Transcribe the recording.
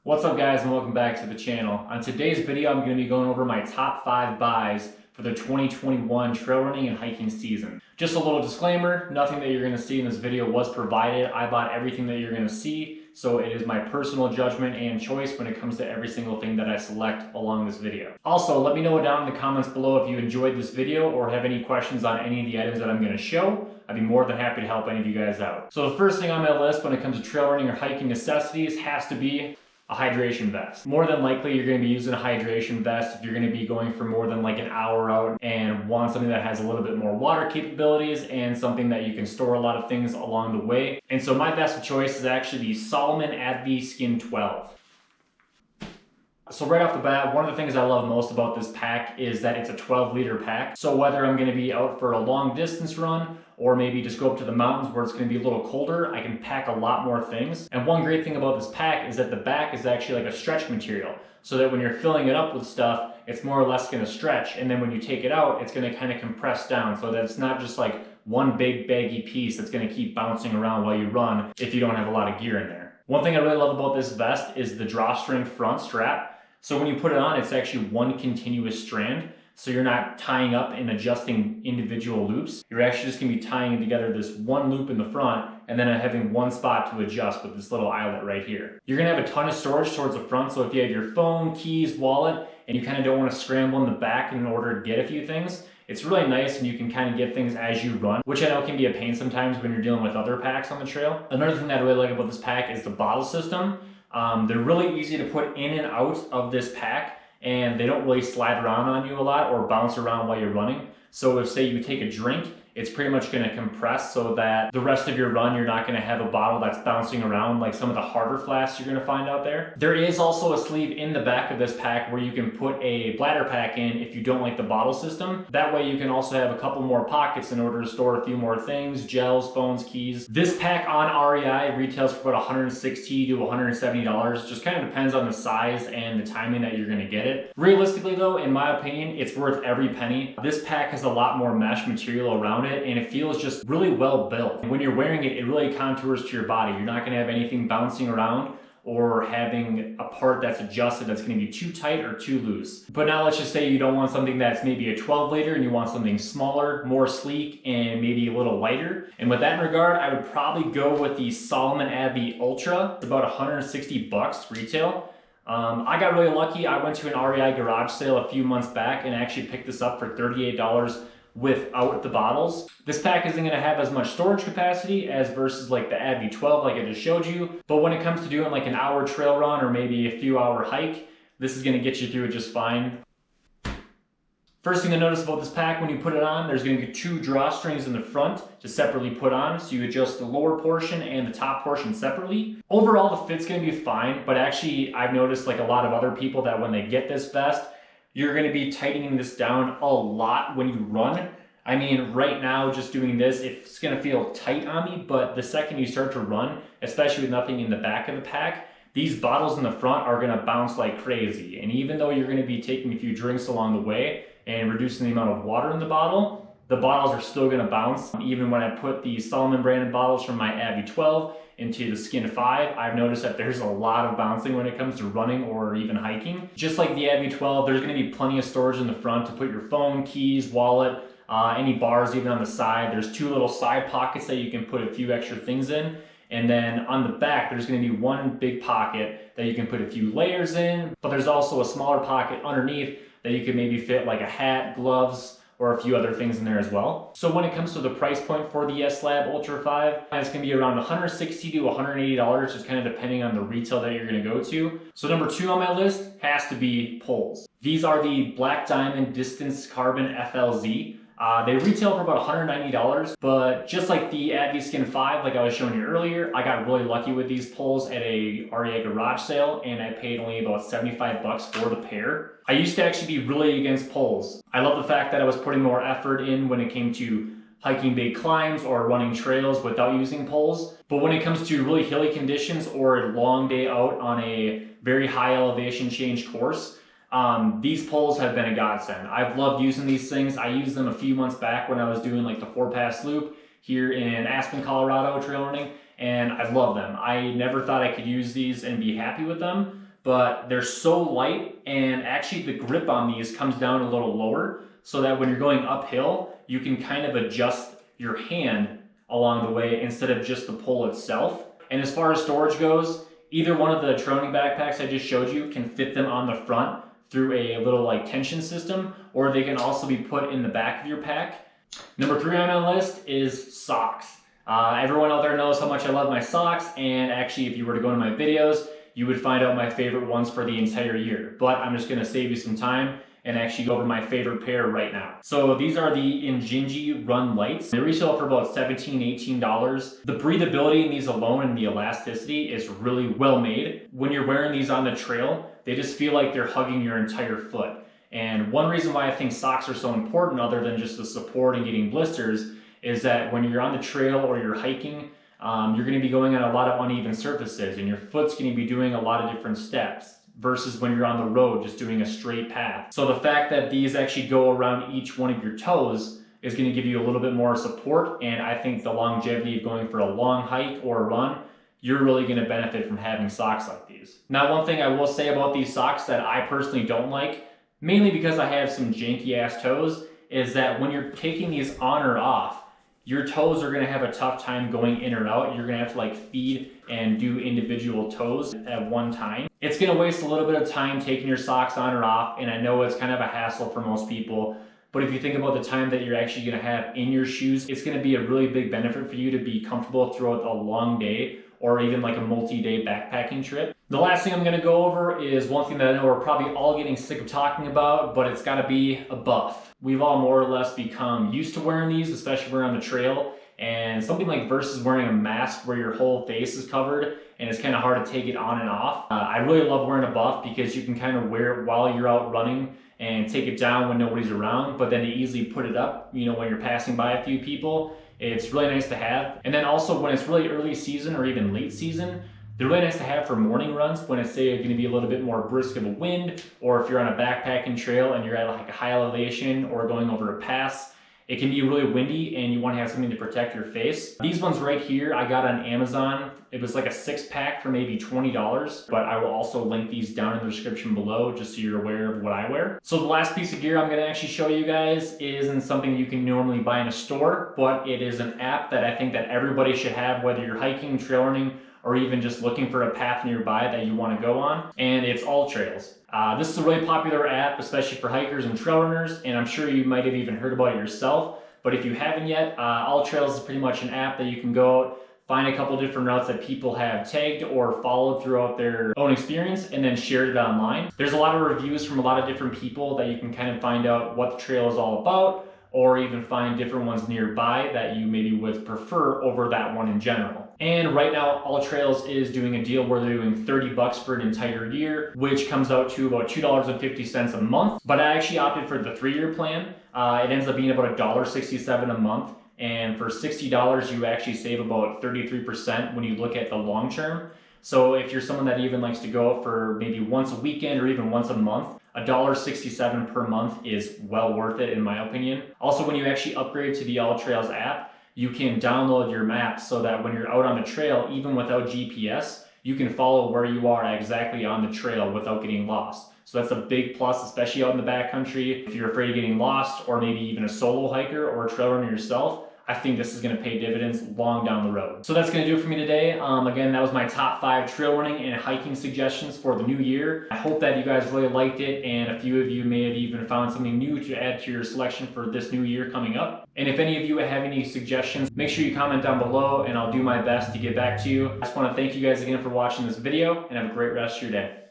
What's up guys and welcome back to the channel. On today's video I'm going to be going over my top 5 buys for the 2021 trail running and hiking season. Just a little disclaimer, nothing that you're going to see in this video was provided. I bought everything that you're going to see, so it is my personal judgment and choice when it comes to every single thing that I select along this video. Also, let me know down in the comments below if you enjoyed this video or have any questions on any of the items that I'm going to show. I'd be more than happy to help any of you guys out. So the first thing on my list when it comes to trail running or hiking necessities has to be a hydration vest. More than likely you're going to be using a hydration vest if you're going to be going for more than like an hour out and want something that has a little bit more water capabilities and something that you can store a lot of things along the way. And so my vest of choice is actually the Salomon Adv Skin 12. So right off the bat, one of the things I love most about this pack is that it's a 12-liter pack. So whether I'm going to be out for a long distance run or maybe just go up to the mountains where it's going to be a little colder, I can pack a lot more things. And one great thing about this pack is that the back is actually like a stretch material, so that when you're filling it up with stuff, it's more or less going to stretch. And then when you take it out, it's going to kind of compress down so that it's not just like one big baggy piece that's going to keep bouncing around while you run if you don't have a lot of gear in there. One thing I really love about this vest is the drawstring front strap. So when you put it on, it's actually one continuous strand. So you're not tying up and adjusting individual loops. You're actually just gonna be tying together this one loop in the front and then having one spot to adjust with this little eyelet right here. You're gonna have a ton of storage towards the front. So if you have your phone, keys, wallet, and you kind of don't want to scramble in the back in order to get a few things, it's really nice and you can kind of get things as you run, which I know can be a pain sometimes when you're dealing with other packs on the trail. Another thing that I really like about this pack is the bottle system. They're really easy to put in and out of this pack, and they don't really slide around on you a lot or bounce around while you're running. So if say you take a drink, it's pretty much going to compress so that the rest of your run you're not going to have a bottle that's bouncing around like some of the harder flasks you're going to find out there. There is also a sleeve in the back of this pack where you can put a bladder pack in if you don't like the bottle system. That way you can also have a couple more pockets in order to store a few more things, gels, phones, keys. This pack on REI retails for about $160 to $170. Just kind of depends on the size and the timing that you're going to get it. Realistically though, in my opinion, it's worth every penny. This pack has a lot more mesh material around it and it feels just really well built. When you're wearing it, it really contours to your body. You're not going to have anything bouncing around or having a part that's adjusted that's going to be too tight or too loose. But now let's just say you don't want something that's maybe a 12-liter and you want something smaller, more sleek, and maybe a little lighter. And with that in regard, I would probably go with the Salomon Adv Ultra. It's about $160 retail. I got really lucky. I went to an REI garage sale a few months back and actually picked this up for $38 without the bottles. This pack isn't going to have as much storage capacity as versus like the Adv 12 like I just showed you, but when it comes to doing like an hour trail run or maybe a few hour hike, this is going to get you through it just fine. First thing to notice about this pack when you put it on, there's going to be 2 drawstrings in the front to separately put on, so you adjust the lower portion and the top portion separately. Overall the fit's going to be fine, but actually I've noticed like a lot of other people that when they get this vest, you're going to be tightening this down a lot when you run. I mean, right now, just doing this, it's going to feel tight on me, but the second you start to run, especially with nothing in the back of the pack, these bottles in the front are going to bounce like crazy. And even though you're going to be taking a few drinks along the way and reducing the amount of water in the bottles are still going to bounce. Even when I put the Salomon branded bottles from my Adv 12 into the Skin 5, I've noticed that there's a lot of bouncing when it comes to running or even hiking. Just like the Adv 12, there's going to be plenty of storage in the front to put your phone, keys, wallet, any bars even on the side. There's 2 little side pockets that you can put a few extra things in. And then on the back, there's going to be one big pocket that you can put a few layers in, but there's also a smaller pocket underneath that you can maybe fit like a hat, gloves, or a few other things in there as well. So when it comes to the price point for the S-Lab Ultra 5, it's going to be around $160 to $180, just kind of depending on the retail that you're going to go to. So number 2 on my list has to be poles. These are the Black Diamond Distance Carbon FLZ. They retail for about $190, but just like the Adv Skin 5, like I was showing you earlier, I got really lucky with these poles at a REI garage sale, and I paid only about $75 for the pair. I used to actually be really against poles. I love the fact that I was putting more effort in when it came to hiking big climbs or running trails without using poles. But when it comes to really hilly conditions or a long day out on a very high elevation change course, these poles have been a godsend. I've loved using these things. I used them a few months back when I was doing like the 4-pass loop here in Aspen, Colorado trail running, and I love them. I never thought I could use these and be happy with them, but they're so light, and actually the grip on these comes down a little lower so that when you're going uphill, you can kind of adjust your hand along the way instead of just the pole itself. And as far as storage goes, either one of the trail running backpacks I just showed you can fit them on the front through a little like tension system, or they can also be put in the back of your pack. Number 3 on my list is socks. Everyone out there knows how much I love my socks, and actually if you were to go to my videos, you would find out my favorite ones for the entire year. But I'm just gonna save you some time and actually go over my favorite pair right now. So these are the Injinji Run Lights. They retail for about $17, $18. The breathability in these alone and the elasticity is really well made. When you're wearing these on the trail, they just feel like they're hugging your entire foot. And one reason why I think socks are so important, other than just the support and getting blisters, is that when you're on the trail or you're hiking, you're gonna be going on a lot of uneven surfaces, and your foot's gonna be doing a lot of different steps versus when you're on the road just doing a straight path. So the fact that these actually go around each one of your toes is going to give you a little bit more support, and I think the longevity of going for a long hike or a run, you're really going to benefit from having socks like these. Now, one thing I will say about these socks that I personally don't like, mainly because I have some janky ass toes, is that when you're taking these on or off, your toes are going to have a tough time going in or out. You're going to have to like feed and do individual toes at one time. It's going to waste a little bit of time taking your socks on or off, and I know it's kind of a hassle for most people, but if you think about the time that you're actually going to have in your shoes, it's going to be a really big benefit for you to be comfortable throughout a long day or even like a multi-day backpacking trip. The last thing I'm going to go over is one thing that I know we're probably all getting sick of talking about, but it's got to be a buff. We've all more or less become used to wearing these, especially when we're on the trail, and something like versus wearing a mask where your whole face is covered and it's kind of hard to take it on and off. I really love wearing a buff because you can kind of wear it while you're out running and take it down when nobody's around, but then to easily put it up, you know, when you're passing by a few people. It's really nice to have. And then also when it's really early season or even late season, they're really nice to have for morning runs when it's say going to be a little bit more brisk of a wind, or if you're on a backpacking trail and you're at like a high elevation or going over a pass. It can be really windy and you want to have something to protect your face. These ones right here I got on Amazon. It was like a 6-pack for maybe $20, but I will also link these down in the description below just so you're aware of what I wear. So the last piece of gear I'm going to actually show you guys isn't something you can normally buy in a store, but it is an app that I think that everybody should have, whether you're hiking, trail running, or even just looking for a path nearby that you want to go on, and it's AllTrails. This is a really popular app, especially for hikers and trail runners, and I'm sure you might have even heard about it yourself, but if you haven't yet, AllTrails is pretty much an app that you can go out, find a couple different routes that people have tagged or followed throughout their own experience, and then shared it online. There's a lot of reviews from a lot of different people that you can kind of find out what the trail is all about, or even find different ones nearby that you maybe would prefer over that one in general. And right now, AllTrails is doing a deal where they're doing $30 for an entire year, which comes out to about $2.50 a month. But I actually opted for the 3-year plan. It ends up being about $1.67 a month. And for $60, you actually save about 33% when you look at the long term. So if you're someone that even likes to go out for maybe once a weekend or even once a month, $1.67 per month is well worth it in my opinion. Also, when you actually upgrade to the AllTrails app, you can download your maps so that when you're out on the trail, even without GPS, you can follow where you are exactly on the trail without getting lost. So that's a big plus, especially out in the backcountry. If you're afraid of getting lost, or maybe even a solo hiker or a trail runner yourself, I think this is going to pay dividends long down the road. So that's going to do it for me today. Again, that was my top 5 trail running and hiking suggestions for the new year. I hope that you guys really liked it, and a few of you may have even found something new to add to your selection for this new year coming up. And if any of you have any suggestions, make sure you comment down below and I'll do my best to get back to you. I just want to thank you guys again for watching this video, and have a great rest of your day.